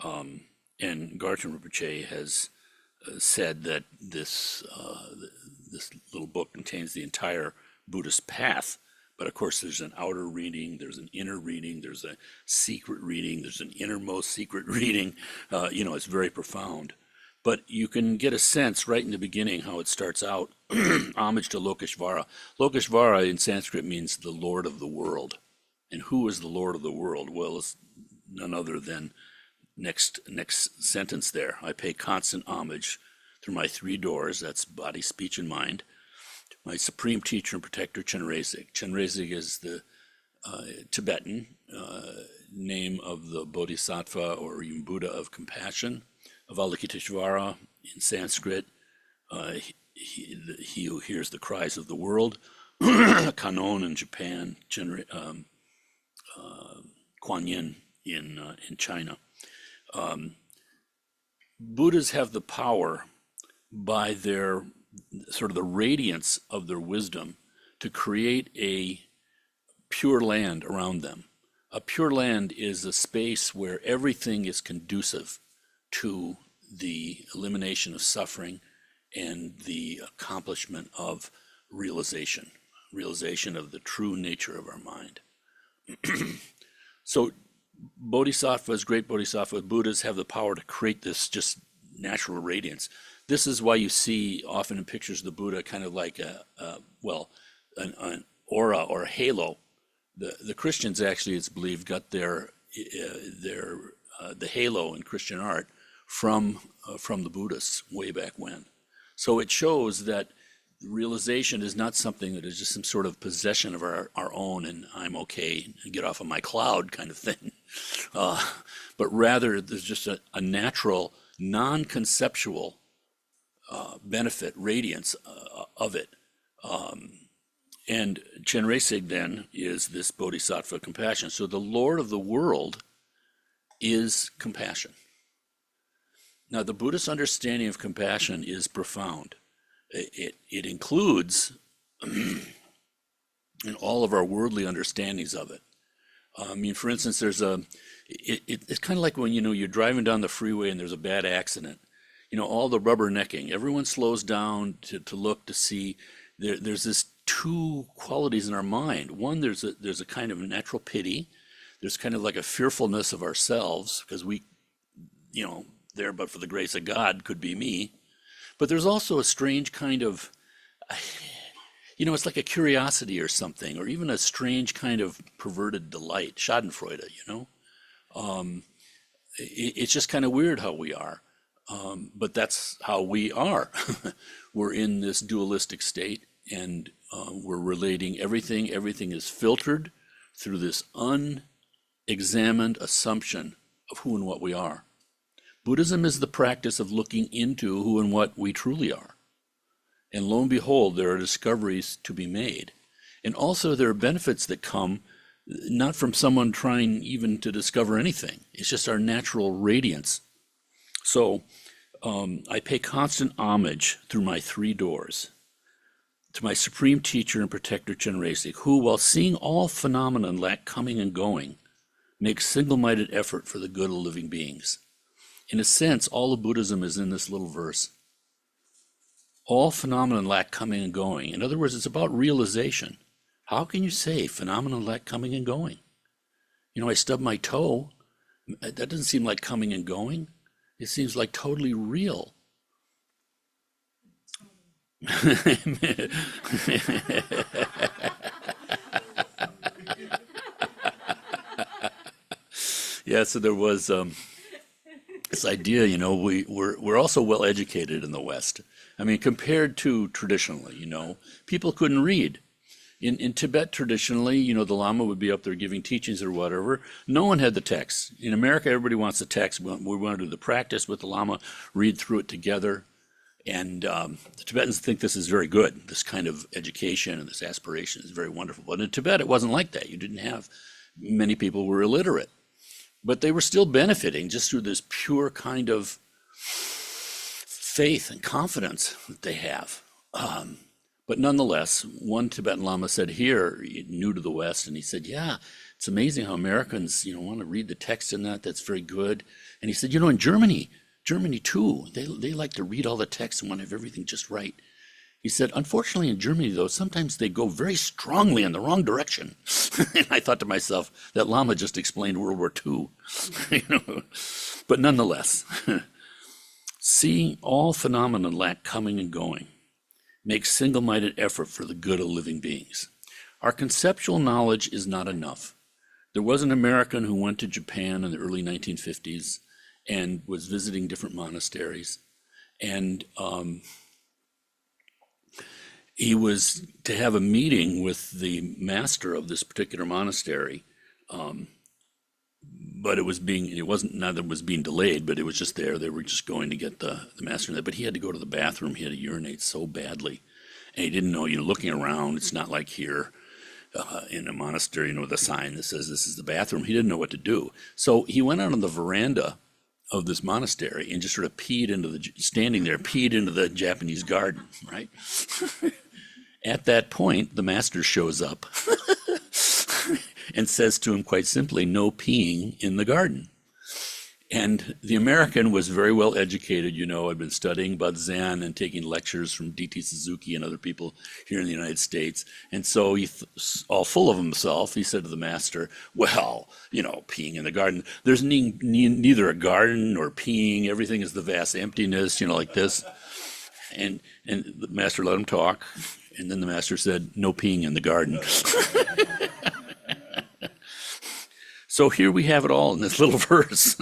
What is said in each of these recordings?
And Garchen Rinpoche has said that this little book contains the entire Buddhist path. But of course, there's an outer reading, there's an inner reading, there's a secret reading, there's an innermost secret reading. It's very profound. But you can get a sense right in the beginning how it starts out. Homage to Lokeshvara. Lokeshvara in Sanskrit means the Lord of the world. And who is the Lord of the world? Well, it's none other than next sentence there. I pay constant homage through my three doors, that's body, speech, and mind, to my supreme teacher and protector, Chenrezig. Chenrezig is the Tibetan name of the Bodhisattva or even Buddha of compassion, Avalokiteshvara in Sanskrit. He who hears the cries of the world. Kanon in Japan, Kuan Yin in China. Buddhas have the power by their sort of the radiance of their wisdom to create a pure land around them. A pure land is a space where everything is conducive to the elimination of suffering and the accomplishment of realization of the true nature of our mind. So bodhisattvas, great bodhisattvas, Buddhas have the power to create this just natural radiance. This is why you see often in pictures of the Buddha kind of like an aura or a halo. The Christians actually, it's believed, got the halo in Christian art from the Buddhists way back when. So it shows that realization is not something that is just some sort of possession of our own and I'm okay and get off of my cloud kind of thing. But rather there's just a natural, non-conceptual benefit, radiance of it. And Chenrezig then is this bodhisattva compassion. So the Lord of the world is compassion. Now the Buddhist understanding of compassion is profound. It includes in all of our worldly understandings of it. I mean, for instance, it's kind of like when, you're driving down the freeway and there's a bad accident. All the rubbernecking, everyone slows down to look to see. There's this two qualities in our mind. One, there's a kind of natural pity. There's kind of like a fearfulness of ourselves because we, there but for the grace of God could be me. But there's also a strange kind of, it's like a curiosity or something, or even a strange kind of perverted delight, Schadenfreude, It's just kind of weird how we are. But that's how we are. We're in this dualistic state and we're relating everything. Everything is filtered through this unexamined assumption of who and what we are. Buddhism is the practice of looking into who and what we truly are. And lo and behold, there are discoveries to be made. And also there are benefits that come not from someone trying even to discover anything. It's just our natural radiance. So I pay constant homage through my three doors to my supreme teacher and protector Chenrezig, who, while seeing all phenomena lack coming and going, makes single-minded effort for the good of living beings. In a sense, all of Buddhism is in this little verse. All phenomena lack coming and going. In other words, it's about realization. How can you say phenomena lack coming and going? I stubbed my toe. That doesn't seem like coming and going. It seems like totally real. Yeah, so there was this idea, we're also well educated in the West. I mean, compared to traditionally, people couldn't read. In Tibet, traditionally, the Lama would be up there giving teachings or whatever. No one had the text. In America, everybody wants the text. We want to do the practice with the Lama, read through it together. And the Tibetans think this is very good. This kind of education and this aspiration is very wonderful. But in Tibet, it wasn't like that. You didn't have, many people were illiterate. But they were still benefiting just through this pure kind of faith and confidence that they have. But nonetheless, one Tibetan Lama said here, new to the West, and he said, yeah, It's amazing how Americans, want to read the text in that. That's very good. And he said, in Germany too, they like to read all the text and want to have everything just right. He said, unfortunately in Germany though, sometimes they go very strongly in the wrong direction. And I thought to myself, that Lama just explained World War II. But nonetheless, seeing all phenomena lack coming and going makes single-minded effort for the good of living beings. Our conceptual knowledge is not enough. There was an American who went to Japan in the early 1950s and was visiting different monasteries. And he was to have a meeting with the master of this particular monastery. But it wasn't, neither was being delayed, but it was just there. They were just going to get the master. But he had to go to the bathroom. He had to urinate so badly. And he didn't know, looking around, it's not like here in a monastery, with a sign that says this is the bathroom. He didn't know what to do. So he went out on the veranda of this monastery and just sort of peed into the Japanese garden, right? At that point, the master shows up and says to him quite simply, no peeing in the garden. And the American was very well educated, had been studying about Zen and taking lectures from D.T. Suzuki and other people here in the United States. And so all full of himself, he said to the master, well, peeing in the garden, there's neither a garden nor peeing, everything is the vast emptiness, like this. And the master let him talk. And then the master said, no peeing in the garden. So here we have it all in this little verse.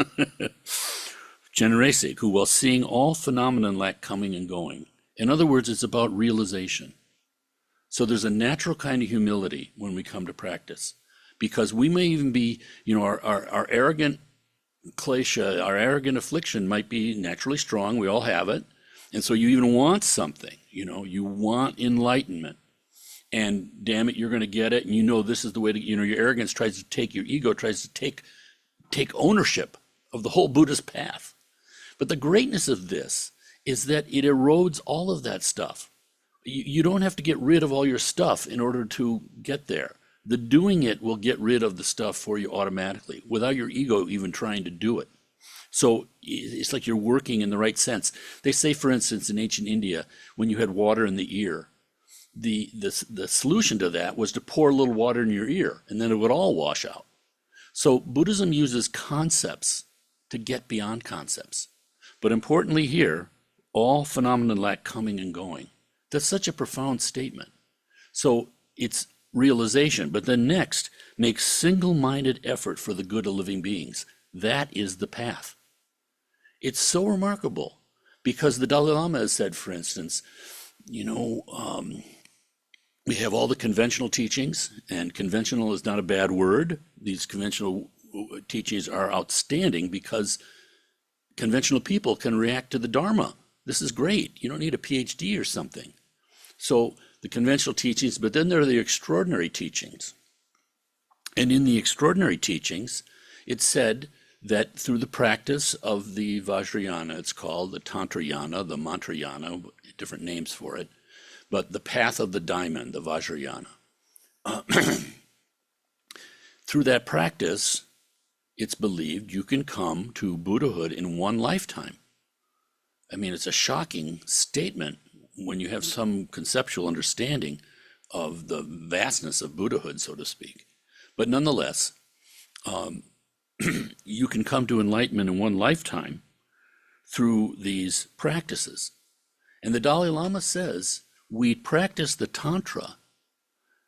Generesic, who while seeing all phenomena lack coming and going. In other words, it's about realization. So there's a natural kind of humility when we come to practice, because we may even be, our arrogant klesha, our arrogant affliction might be naturally strong. We all have it. And so you even want something, you want enlightenment. And damn it, you're going to get it. And this is the way to, your arrogance your ego tries to take ownership of the whole Buddhist path. But the greatness of this is that it erodes all of that stuff. You don't have to get rid of all your stuff in order to get there. The doing it will get rid of the stuff for you automatically without your ego even trying to do it. So it's like you're working in the right sense. They say, for instance, in ancient India, when you had water in the ear, the solution to that was to pour a little water in your ear, and then it would all wash out. So Buddhism uses concepts to get beyond concepts. But importantly here, all phenomena lack coming and going. That's such a profound statement. So it's realization, but then next, make single-minded effort for the good of living beings. That is the path. It's so remarkable because the Dalai Lama has said, for instance, we have all the conventional teachings, and conventional is not a bad word. These conventional teachings are outstanding because conventional people can react to the Dharma. This is great. You don't need a PhD or something. So the conventional teachings, but then there are the extraordinary teachings. And in the extraordinary teachings, it's said that through the practice of the Vajrayana, it's called the Tantrayana, the Mantrayana, different names for it, but the path of the diamond, the Vajrayana. Through that practice, it's believed you can come to Buddhahood in one lifetime. I mean, it's a shocking statement when you have some conceptual understanding of the vastness of Buddhahood, so to speak. But nonetheless, you can come to enlightenment in one lifetime through these practices. And the Dalai Lama says we practice the Tantra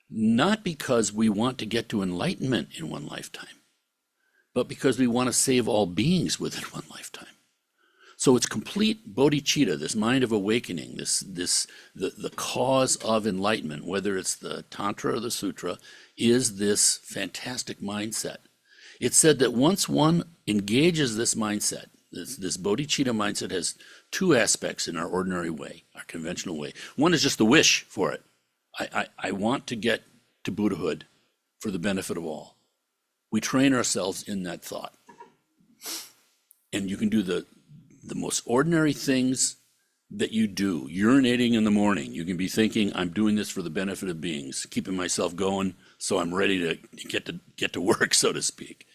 not because we want to get to enlightenment in one lifetime, but because we want to save all beings within one lifetime. So it's complete bodhicitta, this mind of awakening, the cause of enlightenment, whether it's the Tantra or the Sutra, is this fantastic mindset. It's said that once one engages this mindset, this bodhicitta mindset has two aspects in our ordinary way, our conventional way. One is just the wish for it. I want to get to Buddhahood for the benefit of all. We train ourselves in that thought. And you can do the most ordinary things that you do. Urinating in the morning. You can be thinking, I'm doing this for the benefit of beings, keeping myself going so I'm ready to get to work, so to speak.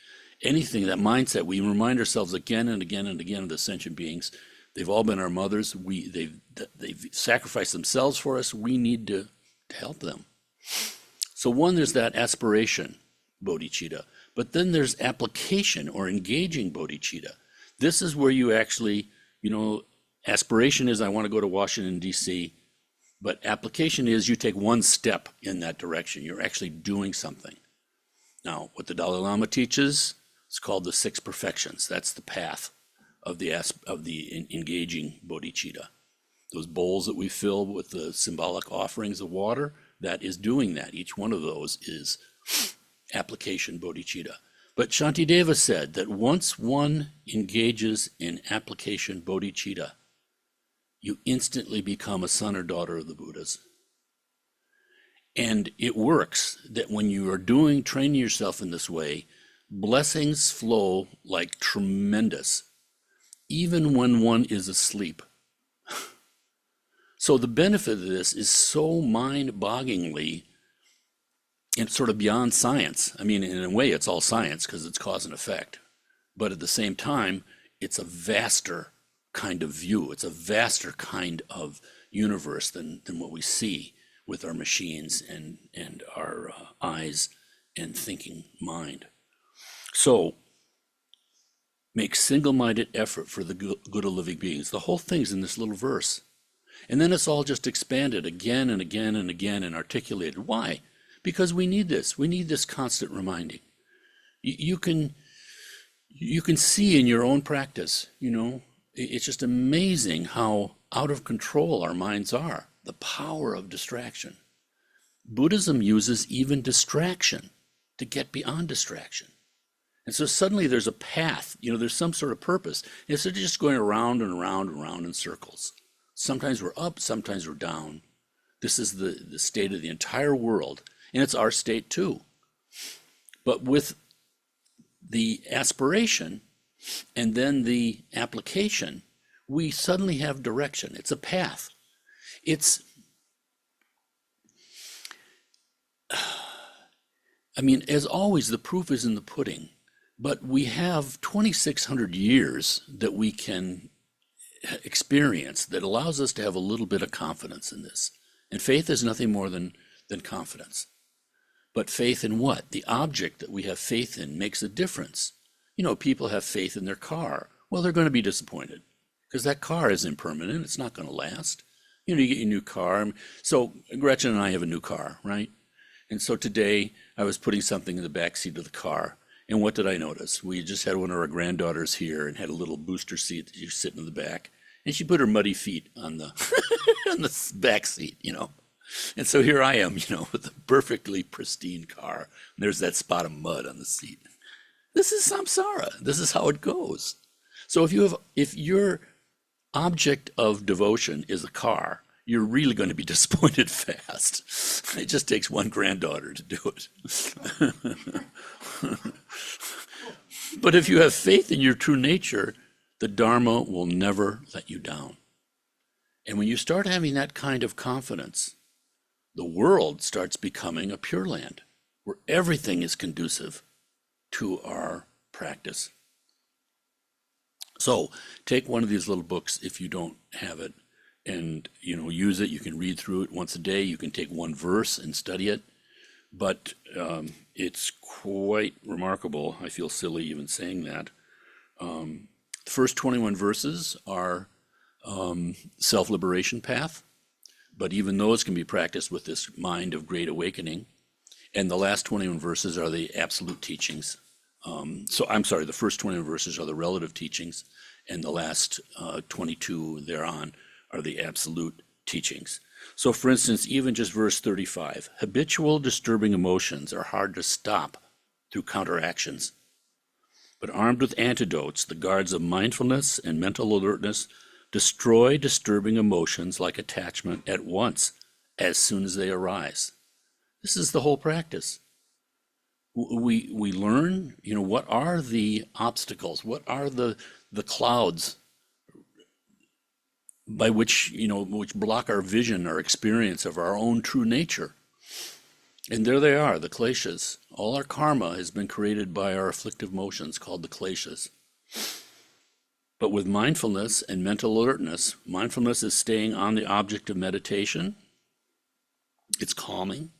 Anything, that mindset, we remind ourselves again and again and again of the sentient beings. They've all been our mothers. They've sacrificed themselves for us. We need to help them. So one, there's that aspiration, bodhicitta. But then there's application or engaging bodhicitta. This is where you actually, aspiration is I want to go to Washington, D.C., but application is you take one step in that direction. You're actually doing something. Now, what the Dalai Lama teaches is called the six perfections. That's the path of the engaging bodhicitta. Those bowls that we fill with the symbolic offerings of water, that is doing that. Each one of those is application bodhicitta. But Shantideva said that once one engages in application bodhicitta, you instantly become a son or daughter of the Buddhas. And it works that when you are training yourself in this way, blessings flow like tremendous, even when one is asleep. So the benefit of this is so mind-bogglingly and sort of beyond science. I mean, in a way, it's all science because it's cause and effect. But at the same time, it's a vaster kind of view. It's a vaster kind of universe than what we see with our machines and our eyes and thinking mind. So make single-minded effort for the good of living beings. The whole thing's in this little verse. And then it's all just expanded again and again and again and articulated. Why? Because we need this. We need this constant reminding. You can see in your own practice, it's just amazing how out of control our minds are. The power of distraction. Buddhism uses even distraction to get beyond distraction. And so suddenly there's a path, there's some sort of purpose. Instead of just going around and around and around in circles. Sometimes we're up, sometimes we're down. This is the state of the entire world. And it's our state too. But with the aspiration and then the application, we suddenly have direction. It's a path. As always, the proof is in the pudding. But we have 2,600 years that we can experience that allows us to have a little bit of confidence in this. And faith is nothing more than confidence. But faith in what? The object that we have faith in makes a difference. People have faith in their car. Well, they're going to be disappointed because that car is impermanent. It's not going to last. You get your new car. So Gretchen and I have a new car, right? And so today I was putting something in the back seat of the car. And what did I notice? We just had one of our granddaughters here and had a little booster seat that you sit in the back. And she put her muddy feet on the on the back seat, And so here I am, with a perfectly pristine car. And there's that spot of mud on the seat. This is samsara. This is how it goes. So if your object of devotion is a car, you're really going to be disappointed fast. It just takes one granddaughter to do it. But if you have faith in your true nature, the Dharma will never let you down. And when you start having that kind of confidence, the world starts becoming a pure land where everything is conducive to our practice. So take one of these little books if you don't have it and use it. You can read through it once a day. You can take one verse and study it. But it's quite remarkable. I feel silly even saying that. The first 21 verses are self-liberation path, but even those can be practiced with this mind of great awakening. And the last 21 verses are the absolute teachings. The first 21 verses are the relative teachings, and the last 22 thereon are the absolute teachings. So for instance, even just verse 35, habitual disturbing emotions are hard to stop through counteractions. But armed with antidotes, the guards of mindfulness and mental alertness destroy disturbing emotions like attachment at once, as soon as they arise. This is the whole practice. We learn, what are the obstacles? What are the clouds by which, which block our vision, our experience of our own true nature. And there they are, the kleshas. All our karma has been created by our afflictive motions called the kleshas. But with mindfulness and mental alertness, mindfulness is staying on the object of meditation. It's calming.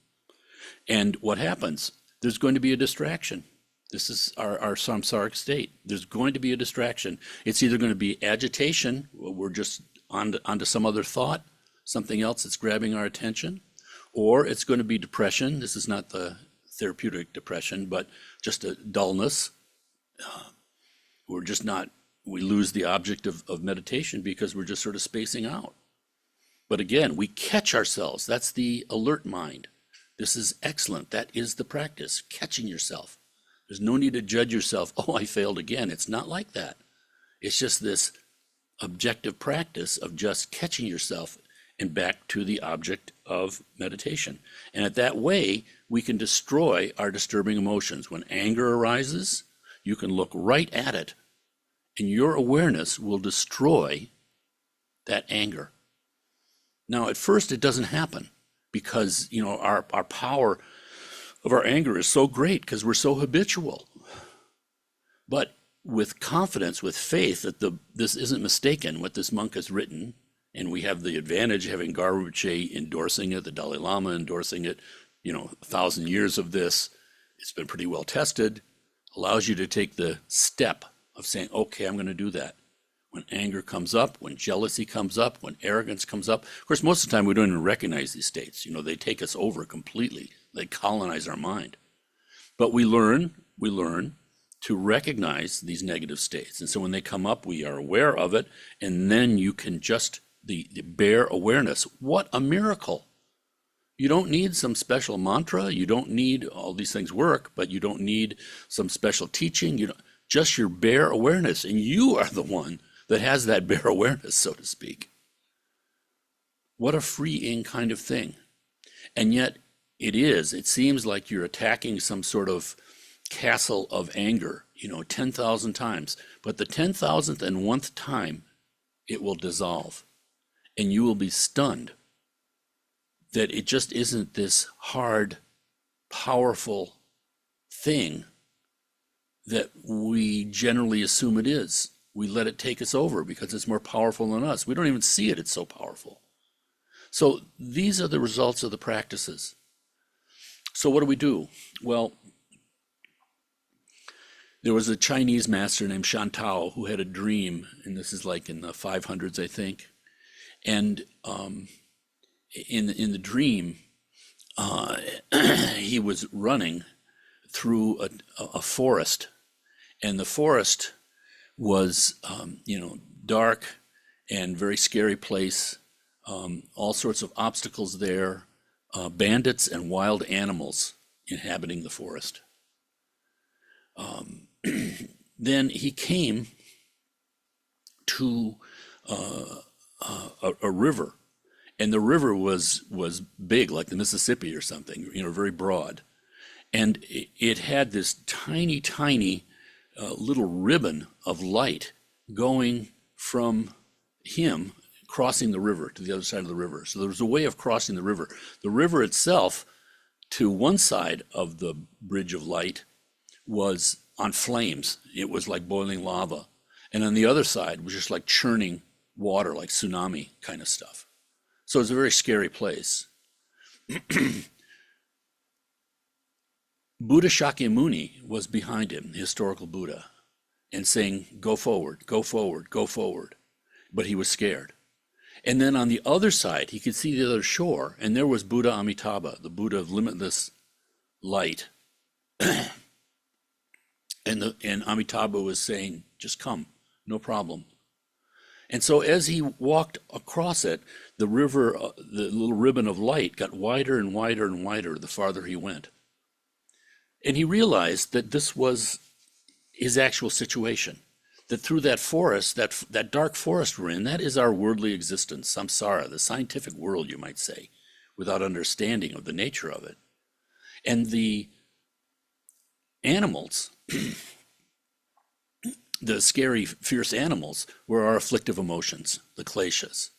And what happens? There's going to be a distraction. This is our samsaric state. There's going to be a distraction. It's either going to be agitation, we're just onto some other thought, something else that's grabbing our attention, or it's going to be depression. This is not the therapeutic depression, but just a dullness. We're just not, we lose the object of meditation because we're just sort of spacing out. But again, we catch ourselves. That's the alert mind. This is excellent. That is the practice, catching yourself. There's no need to judge yourself. Oh, I failed again. It's not like that. It's just this objective practice of just catching yourself and back to the object of meditation. And at that way, we can destroy our disturbing emotions. When anger arises, you can look right at it, and your awareness will destroy that anger. Now, at first, it doesn't happen because, our power of our anger is so great because we're so habitual. But with confidence, with faith that this isn't mistaken, what this monk has written, and we have the advantage of having Garuche endorsing it, the Dalai Lama endorsing it, 1,000 years of this, it's been pretty well tested, allows you to take the step of saying, okay, I'm going to do that. When anger comes up, when jealousy comes up, when arrogance comes up. Of course, most of the time we don't even recognize these states. They take us over completely. They colonize our mind. But we learn to recognize these negative states. And so when they come up, we are aware of it, and then you can just, the bare awareness. What a miracle. You don't need some special mantra. You don't need, all these things work, but you don't need some special teaching. Just your bare awareness. And you are the one that has that bare awareness, so to speak. What a freeing kind of thing. And yet it seems like you're attacking some sort of castle of anger, 10,000 times. But the 10,000th and 1st time, it will dissolve. And you will be stunned that it just isn't this hard, powerful thing that we generally assume it is. We let it take us over because it's more powerful than us. We don't even see it, it's so powerful. So these are the results of the practices. So what do we do? Well, there was a Chinese master named Shantao who had a dream, and this is like in the 500s, I think. And in the dream, he was running through a forest, and the forest was, dark and very scary place, all sorts of obstacles there, bandits and wild animals inhabiting the forest. Then he came to a river, and the river was big, like the Mississippi or something, very broad. And it had this tiny, tiny little ribbon of light going from him, crossing the river to the other side of the river. So there was a way of crossing the river. The river itself, to one side of the bridge of light, was on flames. It was like boiling lava. And on the other side was just like churning water, like tsunami kind of stuff. So it's a very scary place. Buddha Shakyamuni was behind him, the historical Buddha, and saying, go forward, go forward, go forward. But he was scared. And then on the other side, he could see the other shore, and there was Buddha Amitabha, the Buddha of limitless light. And Amitabha was saying, just come, no problem. And so as he walked across it, the river, the little ribbon of light got wider and wider and wider the farther he went. And he realized that this was his actual situation, that through that forest, that dark forest we're in, that is our worldly existence, samsara, the scientific world, you might say, without understanding of the nature of it. And the animals, the scary, fierce animals, were our afflictive emotions, the kleshas.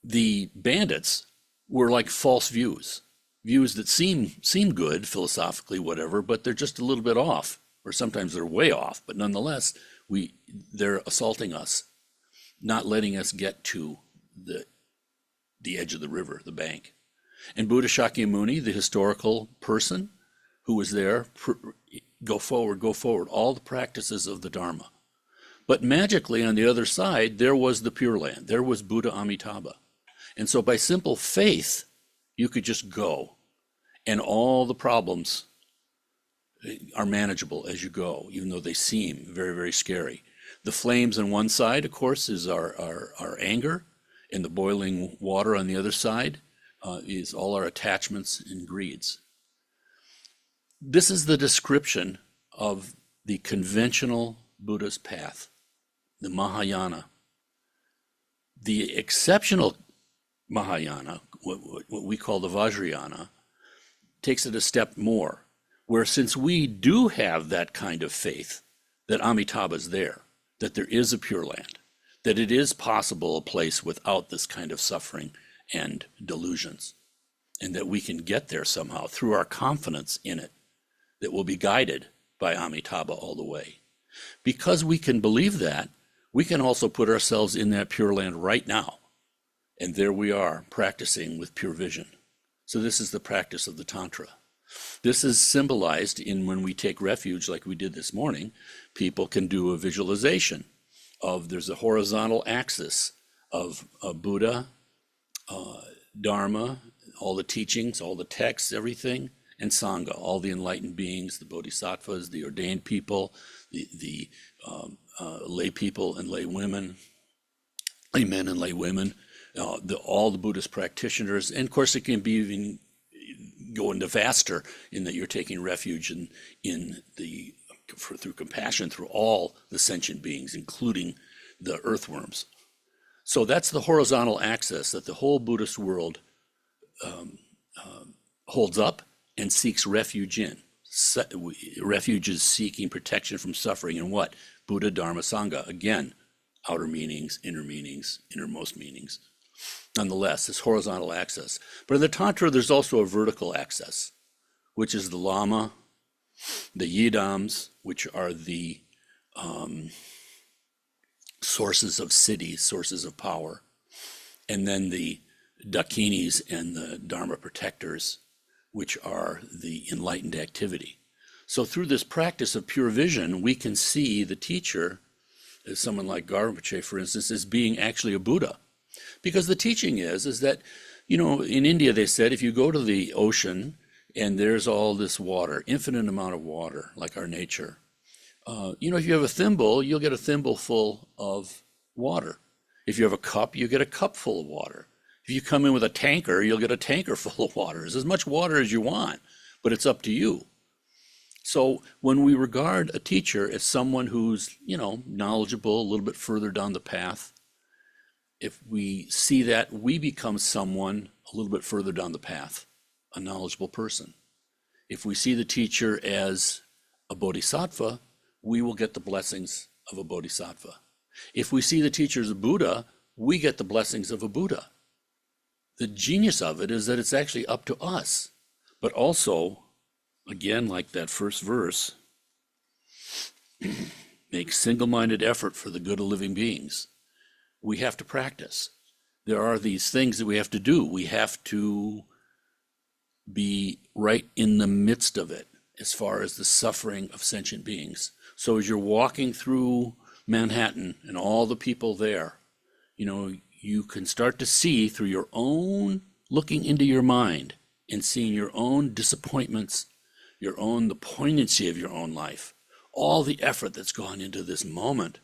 The bandits were like false views that seem good philosophically, whatever, but they're just a little bit off, or sometimes they're way off. But nonetheless, they're assaulting us, not letting us get to the edge of the river, the bank. And Buddha Shakyamuni, the historical person who was there, go forward, all the practices of the Dharma. But magically, on the other side, there was the Pure Land. There was Buddha Amitabha. And so by simple faith, you could just go, and all the problems are manageable as you go, even though they seem very, very scary. The flames on one side, of course, is our anger, and the boiling water on the other side is all our attachments and greeds. This is the description of the conventional Buddha's path, the Mahayana. The exceptional Mahayana, what we call the Vajrayana, takes it a step more, where since we do have that kind of faith that Amitabha is there, that there is a Pure Land, that it is possible a place without this kind of suffering and delusions, and that we can get there somehow through our confidence in it, that will be guided by Amitabha all the way. Because we can believe that, we can also put ourselves in that Pure Land right now. And there we are practicing with pure vision. So this is the practice of the Tantra. This is symbolized in when we take refuge like we did this morning. People can do a visualization of there's a horizontal axis of Buddha, Dharma, all the teachings, all the texts, everything, and Sangha, all the enlightened beings, the bodhisattvas, the ordained people, the lay people and lay women, lay men and lay women, all the Buddhist practitioners. And of course, it can be even go into vaster in that you're taking refuge through compassion through all the sentient beings, including the earthworms. So that's the horizontal axis that the whole Buddhist world holds up and seeks refuge in. Refuge is seeking protection from suffering in what? Buddha, Dharma, Sangha. Again, outer meanings, innermost meanings. Nonetheless, this horizontal axis. But in the Tantra, there's also a vertical axis, which is the Lama, the Yidams, which are the sources of cities, sources of power, and then the Dakinis and the Dharma protectors, which are the enlightened activity. So through this practice of pure vision, we can see the teacher, as someone like Garinpoche, for instance, as being actually a Buddha. Because the teaching is that, in India they said, if you go to the ocean and there's all this water, infinite amount of water, like our nature, if you have a thimble, you'll get a thimble full of water. If you have a cup, you get a cup full of water. If you come in with a tanker, you'll get a tanker full of water. It's as much water as you want, but it's up to you. So when we regard a teacher as someone who's, knowledgeable, a little bit further down the path, if we see that, we become someone a little bit further down the path, a knowledgeable person. If we see the teacher as a bodhisattva, we will get the blessings of a bodhisattva. If we see the teacher as a Buddha, we get the blessings of a Buddha. The genius of it is that it's actually up to us. But also, again, like that first verse, make single-minded effort for the good of living beings. We have to practice. There are these things that we have to do. We have to be right in the midst of it as far as the suffering of sentient beings. So as you're walking through Manhattan and all the people there, you can start to see through your own looking into your mind and seeing your own disappointments, the poignancy of your own life, all the effort that's gone into this moment.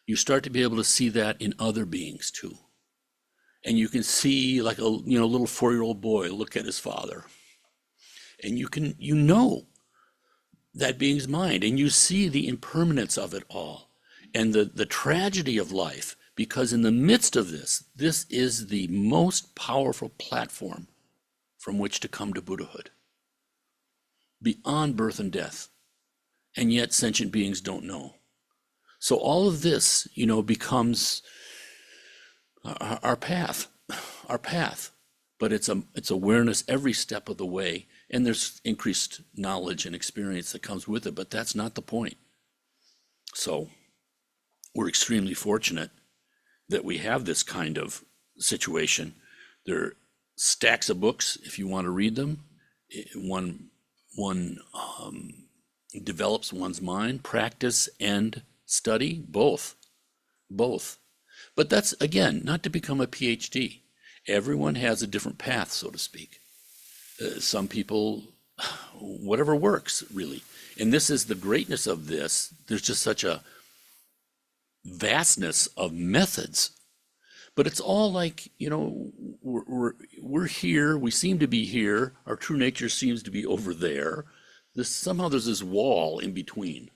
You start to be able to see that in other beings too. And you can see like a little 4-year-old boy look at his father. And you know that being's mind, and you see the impermanence of it all and the tragedy of life, because in the midst of this is the most powerful platform from which to come to Buddhahood, beyond birth and death. And yet sentient beings don't know. So all of this, becomes our path, our path. But it's awareness every step of the way, and there's increased knowledge and experience that comes with it. But that's not the point. So we're extremely fortunate that we have this kind of situation. There are stacks of books if you want to read them. One develops one's mind, practice and study, both. But that's, again, not to become a PhD. Everyone has a different path, so to speak. Some people, whatever works, really. And this is the greatness of this. There's just such a vastness of methods. But it's all like, we're here, we seem to be here, our true nature seems to be over there. Somehow there's this wall in between.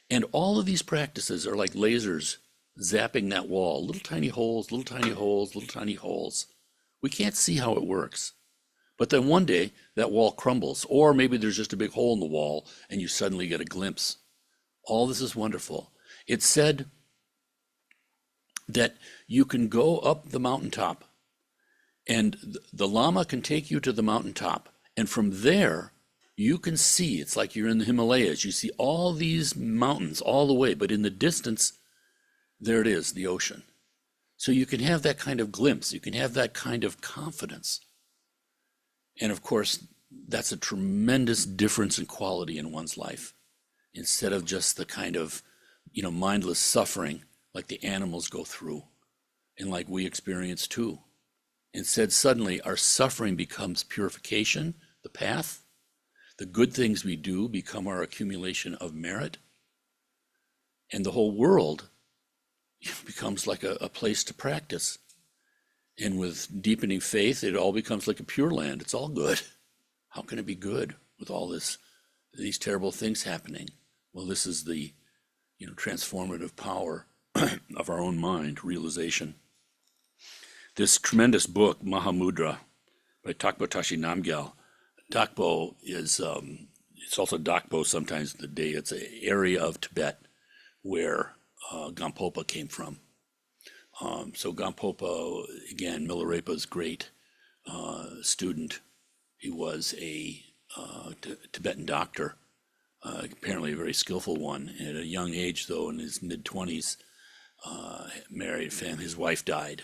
And all of these practices are like lasers zapping that wall, little tiny holes, little tiny holes, little tiny holes. We can't see how it works. But then one day that wall crumbles, or maybe there's just a big hole in the wall and you suddenly get a glimpse. All this is wonderful. It's said that you can go up the mountaintop and the Lama can take you to the mountaintop. And from there, you can see, it's like you're in the Himalayas. You see all these mountains all the way, but in the distance, there it is, the ocean. So you can have that kind of glimpse. You can have that kind of confidence. And of course, that's a tremendous difference in quality in one's life. Instead of just the kind of, mindless suffering like the animals go through and like we experience too. Instead, suddenly our suffering becomes purification, the path. The good things we do become our accumulation of merit. And the whole world becomes like a place to practice. And with deepening faith, it all becomes like a pure land. It's all good. How can it be good with all these terrible things happening? Well, this is the transformative power of our own mind, realization. This tremendous book, Mahamudra, by Takpo Tashi Namgyal. Dakpo is, it's also Dakpo sometimes in the day. It's an area of Tibet where Gampopa came from. So Gampopa, again, Milarepa's great student. He was a Tibetan doctor, apparently a very skillful one. At a young age, though, in his mid-20s, married a family. His wife died,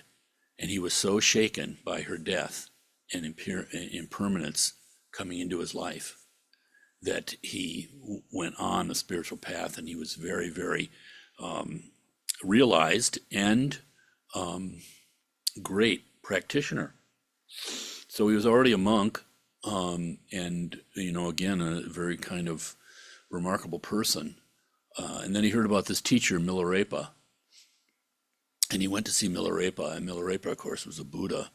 and he was so shaken by her death and impermanence coming into his life that he went on a spiritual path, and he was very, very realized and great practitioner. So he was already a monk, and again, a very kind of remarkable person. And then he heard about this teacher, Milarepa, and he went to see Milarepa, and Milarepa, of course, was a Buddha.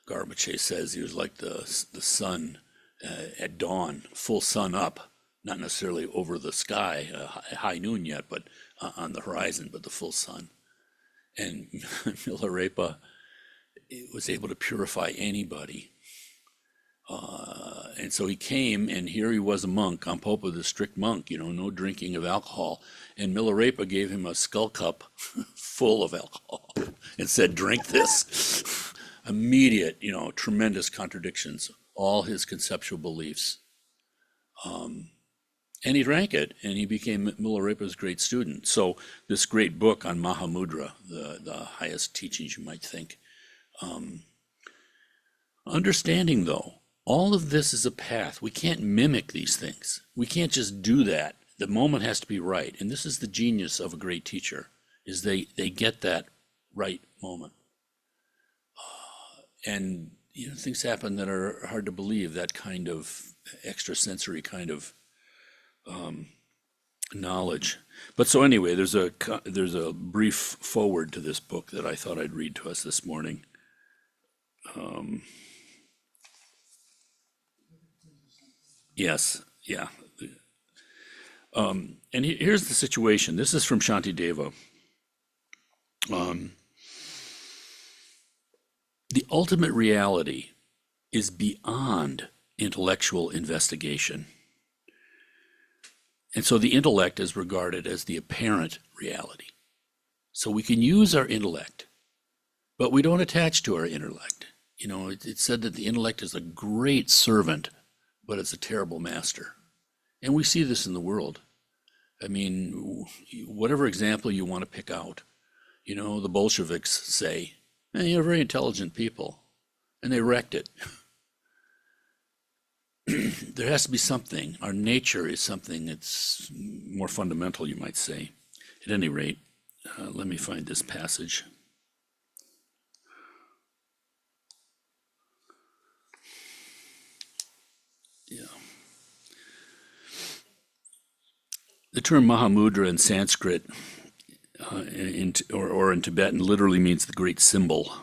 Garbache says he was like the sun at dawn, full sun up, not necessarily over the sky, high noon yet, but on the horizon, but the full sun. And Milarepa was able to purify anybody. And so he came, and here he was a monk, Gampopa, the strict monk, no drinking of alcohol. And Milarepa gave him a skull cup full of alcohol and said, drink this. Immediate, tremendous contradictions, all his conceptual beliefs. And he drank it, and he became Milarepa's great student. So this great book on Mahamudra, the highest teachings, you might think. Understanding, though, all of this is a path. We can't mimic these things. We can't just do that. The moment has to be right. And this is the genius of a great teacher, is they get that right moment. And things happen that are hard to believe, that kind of extrasensory kind of knowledge. But so anyway, there's a brief forward to this book that I thought I'd read to us this morning. Yes, yeah. And here's the situation. This is from Shantideva. The ultimate reality is beyond intellectual investigation. And so the intellect is regarded as the apparent reality. So we can use our intellect But we don't attach to our intellect. You know, it's said that the intellect is a great servant, but it's a terrible master. And we see this in the world. I mean, whatever example you want to pick out, you know, the Bolsheviks say, you're very intelligent people, and they wrecked it. There has to be something. Our nature is something that's more fundamental, you might say. At any rate, let me find this passage. Yeah. The term Mahamudra in Sanskrit or in Tibetan literally means the great symbol.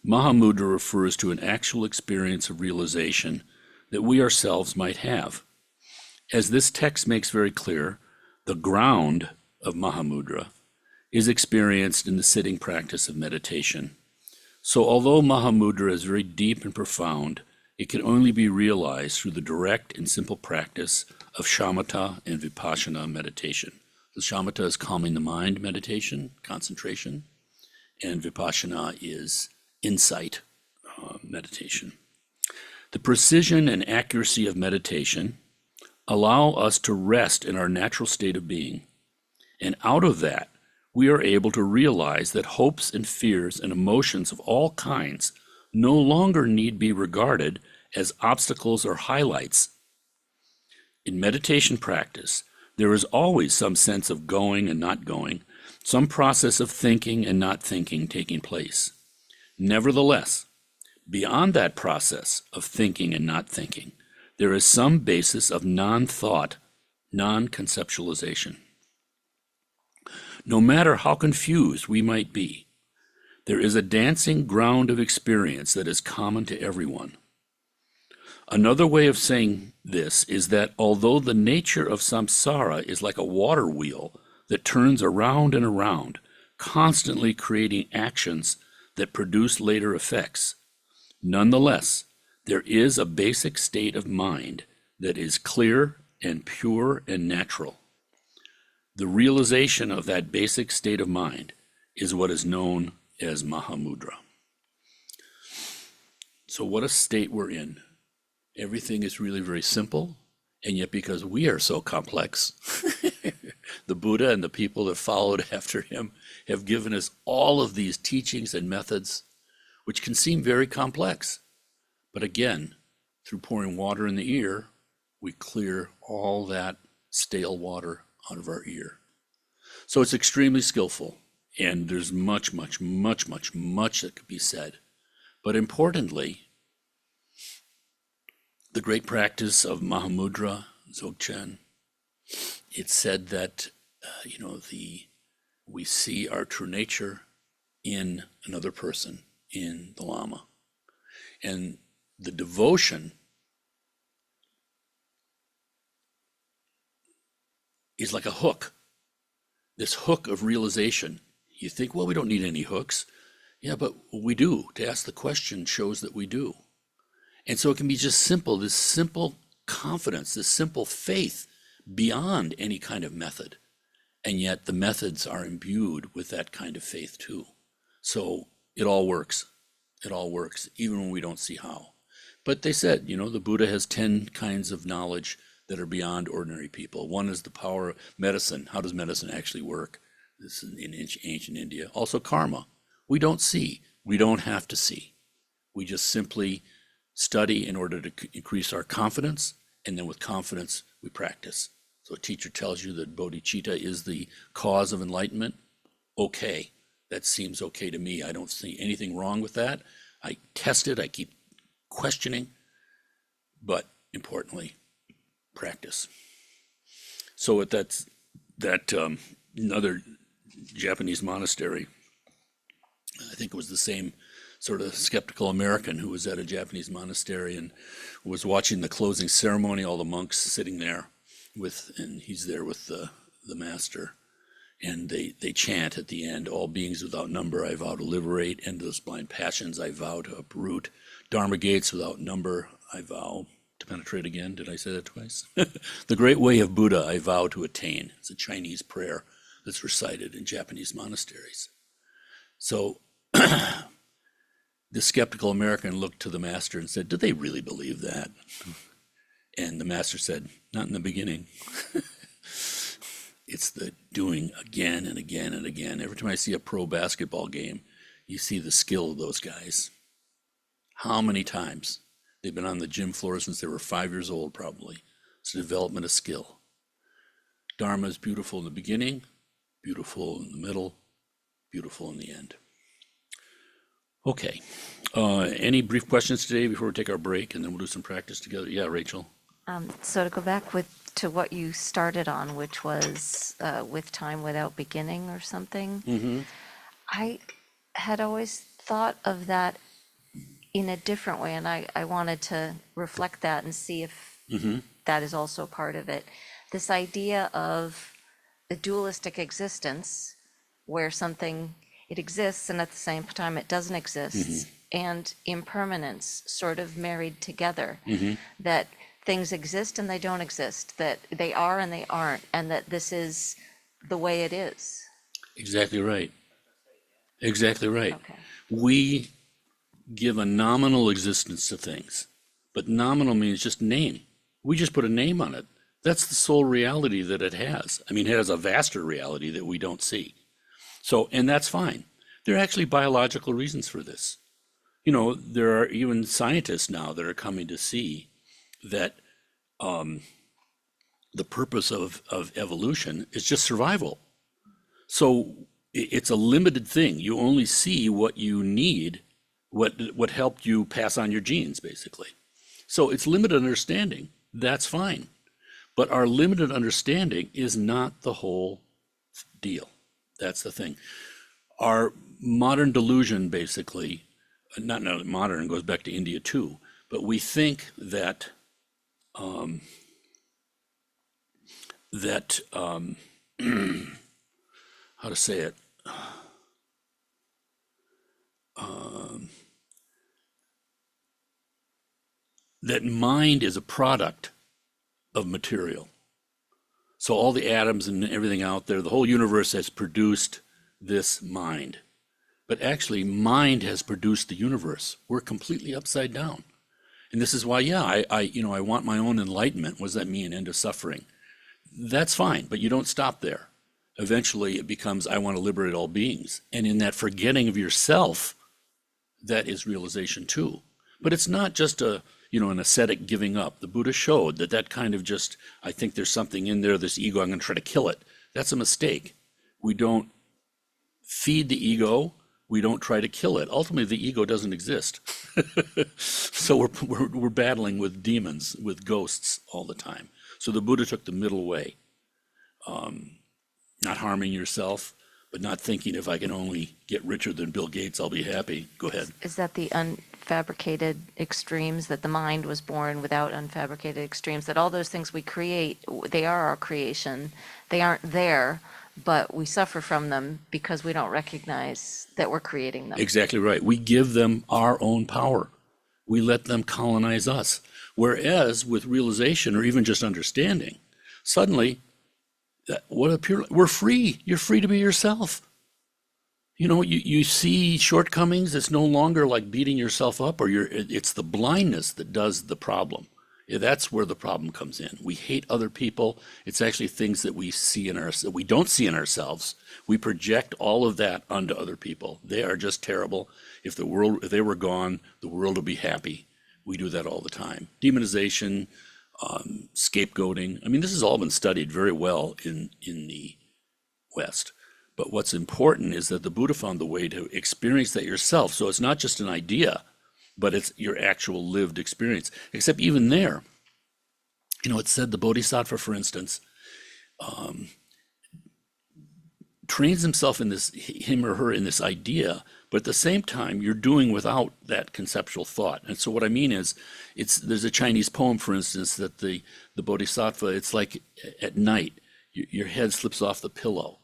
Mahamudra refers to an actual experience of realization that we ourselves might have. As this text makes very clear, the ground of Mahamudra is experienced in the sitting practice of meditation. So although Mahamudra is very deep and profound, it can only be realized through the direct and simple practice of shamatha and vipassana meditation. The shamatha is calming the mind meditation, concentration, and vipassana is insight meditation. The precision and accuracy of meditation allow us to rest in our natural state of being, and out of that, we are able to realize that hopes and fears and emotions of all kinds no longer need be regarded as obstacles or highlights. In meditation practice, there is always some sense of going and not going, some process of thinking and not thinking taking place. Nevertheless, beyond that process of thinking and not thinking, there is some basis of non-thought, non-conceptualization. No matter how confused we might be, there is a dancing ground of experience that is common to everyone. Another way of saying this is that although the nature of samsara is like a water wheel that turns around and around, constantly creating actions that produce later effects, nonetheless, there is a basic state of mind that is clear and pure and natural. The realization of that basic state of mind is what is known as Mahamudra. So what a state we're in. Everything is really very simple, and yet because we are so complex, the Buddha and the people that followed after him have given us all of these teachings and methods, which can seem very complex. But again, through pouring water in the ear, we clear all that stale water out of our ear. So it's extremely skillful, and there's much that could be said. But importantly, the great practice of Mahamudra, Dzogchen, it's said that, we see our true nature in another person, in the Lama. And the devotion is like a hook, this hook of realization. You think, well, we don't need any hooks. Yeah, but we do. To ask the question shows that we do. And so it can be just simple, this simple confidence, this simple faith beyond any kind of method. And yet the methods are imbued with that kind of faith too. So it all works. It all works, even when we don't see how. But they said, the Buddha has 10 kinds of knowledge that are beyond ordinary people. One is the power of medicine. How does medicine actually work? This is in ancient India. Also karma. We don't see. We don't have to see. We just simply study in order to increase our confidence, and then with confidence, we practice. So a teacher tells you that bodhicitta is the cause of enlightenment. Okay, that seems okay to me. I don't see anything wrong with that. I test it, I keep questioning, but importantly, practice. So at that another Japanese monastery, I think it was the same sort of skeptical American who was at a Japanese monastery and was watching the closing ceremony, all the monks sitting there and he's there with the master. And they chant at the end, all beings without number I vow to liberate, endless blind passions I vow to uproot, Dharma gates without number I vow to penetrate again. Did I say that twice? The great way of Buddha I vow to attain. It's a Chinese prayer that's recited in Japanese monasteries. So The skeptical American looked to the master and said, "Do they really believe that?" And the master said, "Not in the beginning." It's the doing again and again and again. Every time I see a pro basketball game, you see the skill of those guys. How many times? They've been on the gym floor since they were 5 years old, probably. It's the development of skill. Dharma is beautiful in the beginning, beautiful in the middle, beautiful in the end. Okay. Any brief questions today before we take our break, and then we'll do some practice together? Yeah, Rachel. So to go back to what you started on, which was with time without beginning or something, Mm-hmm. I had always thought of that in a different way, and I wanted to reflect that and see if Mm-hmm. that is also part of it. This idea of the dualistic existence, where something, it exists and at the same time it doesn't exist, and impermanence sort of married together, that things exist and they don't exist, that they are and they aren't, and that this is the way it is. Exactly right. Exactly right. Okay. We give a nominal existence to things, but nominal means just name. We just put a name on it. That's the sole reality that it has. I mean, it has a vaster reality that we don't see. So, and that's fine. There are actually biological reasons for this. You know, there are even scientists now that are coming to see that the purpose of evolution is just survival. So it's a limited thing. You only see what you need, what helped you pass on your genes, basically. So it's limited understanding. That's fine. But our limited understanding is not the whole deal. That's the thing. Our modern delusion, basically, not modern, goes back to India too, but we think that how to say it, that mind is a product of material. So all the atoms and everything out there, the whole universe has produced this mind. But actually, mind has produced the universe. We're completely upside down. And this is why, yeah, I want my own enlightenment. What does that mean? End of suffering. That's fine, but you don't stop there. Eventually, it becomes, I want to liberate all beings. And in that forgetting of yourself, that is realization too. But it's not just an ascetic giving up. The Buddha showed that kind of just, I think there's something in there, this ego, I'm going to try to kill it. That's a mistake. We don't feed the ego. We don't try to kill it. Ultimately, the ego doesn't exist. So we're battling with demons, with ghosts all the time. So the Buddha took the middle way. Not harming yourself, but not thinking if I can only get richer than Bill Gates, I'll be happy. Go ahead. Is that the unfabricated extremes, that the mind was born without unfabricated extremes, that all those things we create, they are our creation. They aren't there, but we suffer from them because we don't recognize that we're creating them. Exactly right. We give them our own power. We let them colonize us. Whereas with realization or even just understanding, suddenly, we're free. You're free to be yourself. You know, you see shortcomings. It's no longer like beating yourself up, or it's the blindness that does the problem. Yeah, that's where the problem comes in. We hate other people. It's actually things that we see that we don't see in ourselves. We project all of that onto other people. They are just terrible. If they were gone, the world would be happy. We do that all the time. Demonization, scapegoating. I mean, this has all been studied very well in the West. But what's important is that the Buddha found the way to experience that yourself. So it's not just an idea, but it's your actual lived experience. Except even there, it's said the Bodhisattva, for instance, trains himself in this, him or her in this idea, but at the same time, you're doing without that conceptual thought. And so what I mean is, there's a Chinese poem, for instance, that the Bodhisattva, it's like at night, your head slips off the pillow.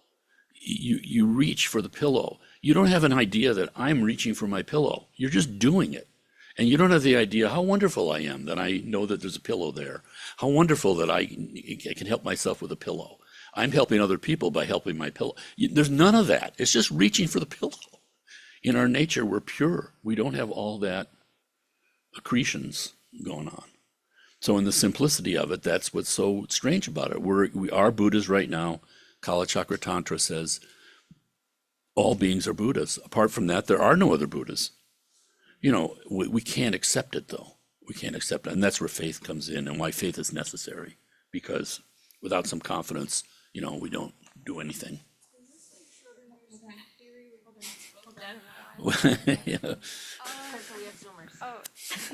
You reach for the pillow. You don't have an idea that I'm reaching for my pillow. You're just doing it. And you don't have the idea how wonderful I am that I know that there's a pillow there. How wonderful that I can help myself with a pillow. I'm helping other people by helping my pillow. There's none of that. It's just reaching for the pillow. In our nature, we're pure. We don't have all that accretions going on. So in the simplicity of it, that's what's so strange about it. We are Buddhas right now. Kala Chakra Tantra says all beings are Buddhas. Apart from that, there are no other Buddhas. We can't accept it though. We can't accept it. And that's where faith comes in and why faith is necessary. Because without some confidence, we don't do anything. Yeah.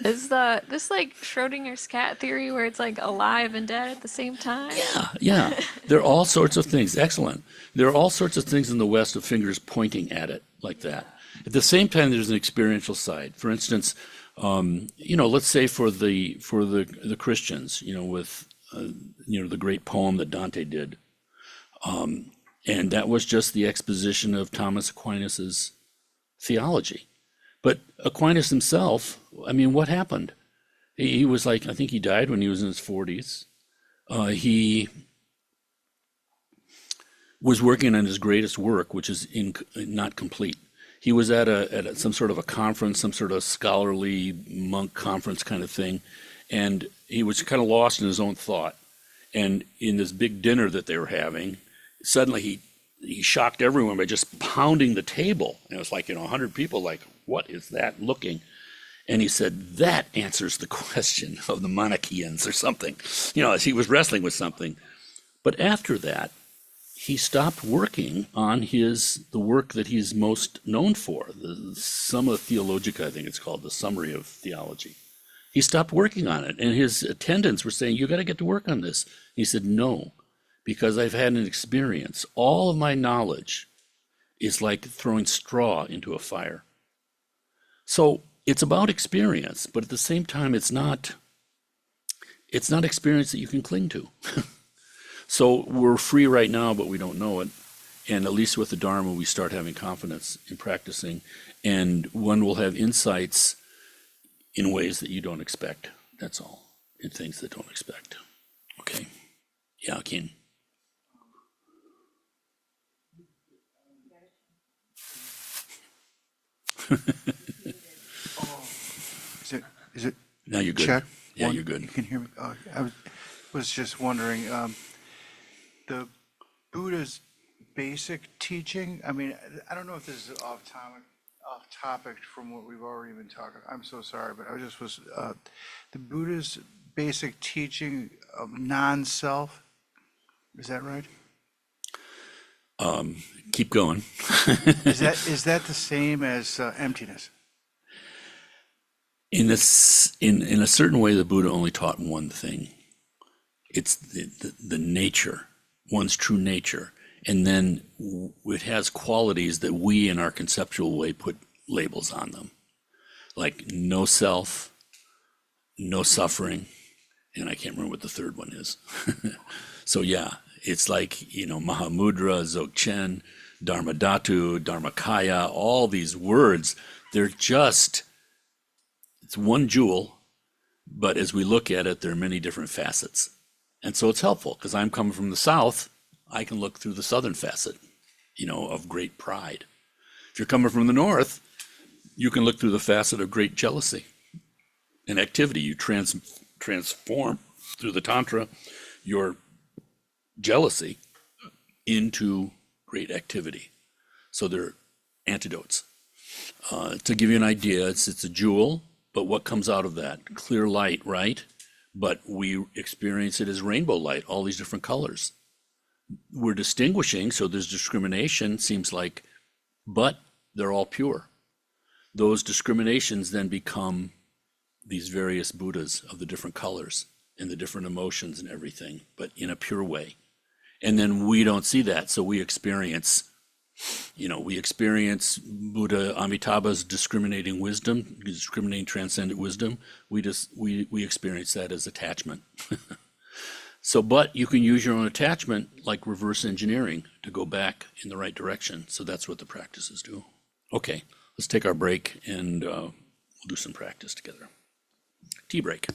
Is this like Schrodinger's cat theory where it's like alive and dead at the same time? Yeah. There are all sorts of things. Excellent. There are all sorts of things in the West of fingers pointing at it like that. At the same time, there's an experiential side. For instance, let's say for the Christians, with the great poem that Dante did, and that was just the exposition of Thomas Aquinas's theology. But Aquinas himself, what happened? He was like, I think he died when he was in his 40s. He was working on his greatest work, which is not complete. He was at some sort of a conference, some sort of scholarly monk conference kind of thing, and he was kind of lost in his own thought. And in this big dinner that they were having, suddenly he shocked everyone by just pounding the table. And it was like, 100 people like, what is that looking? And he said, that answers the question of the Manichaeans or something, as he was wrestling with something. But after that, he stopped working on the work that he's most known for, the Summa Theologica, I think it's called, the Summary of Theology. He stopped working on it, and his attendants were saying, you got to get to work on this. He said, no, because I've had an experience. All of my knowledge is like throwing straw into a fire. So it's about experience, but at the same time, it's not experience that you can cling to. So we're free right now, but we don't know it. And at least with the Dharma, we start having confidence in practicing, and one will have insights in ways that you don't expect. That's all, in things that don't expect. Okay. Yeah, Keen. Is it Now you're good. check? Yeah, One, you're good. You can hear me? I was just wondering, the Buddha's basic teaching, I don't know if this is off topic from what we've already been talking. I'm so sorry, but the Buddha's basic teaching of non-self, is that right? Keep going. Is that the same as emptiness? In a certain way, the Buddha only taught one thing. It's the nature, one's true nature. And then it has qualities that we in our conceptual way put labels on them. Like no self, no suffering, and I can't remember what the third one is. So yeah, it's like, Mahamudra, Dzogchen, Dharma Dhatu, Dharmakaya, all these words, it's one jewel, but as we look at it, there are many different facets. And so it's helpful, because I'm coming from the South, I can look through the Southern facet, of great pride. If you're coming from the North, you can look through the facet of great jealousy and activity. You transform through the Tantra your jealousy into great activity. So they're antidotes. To give you an idea, it's a jewel, but what comes out of that? Clear light, right? But we experience it as rainbow light, all these different colors. We're distinguishing, so there's discrimination, seems like, but they're all pure. Those discriminations then become these various Buddhas of the different colors and the different emotions and everything, but in a pure way. And then we don't see that, so we experience Buddha Amitabha's discriminating wisdom, discriminating transcendent wisdom. We experience that as attachment. So, but you can use your own attachment like reverse engineering to go back in the right direction. So that's what the practices do. Okay, let's take our break and we'll do some practice together. Tea break.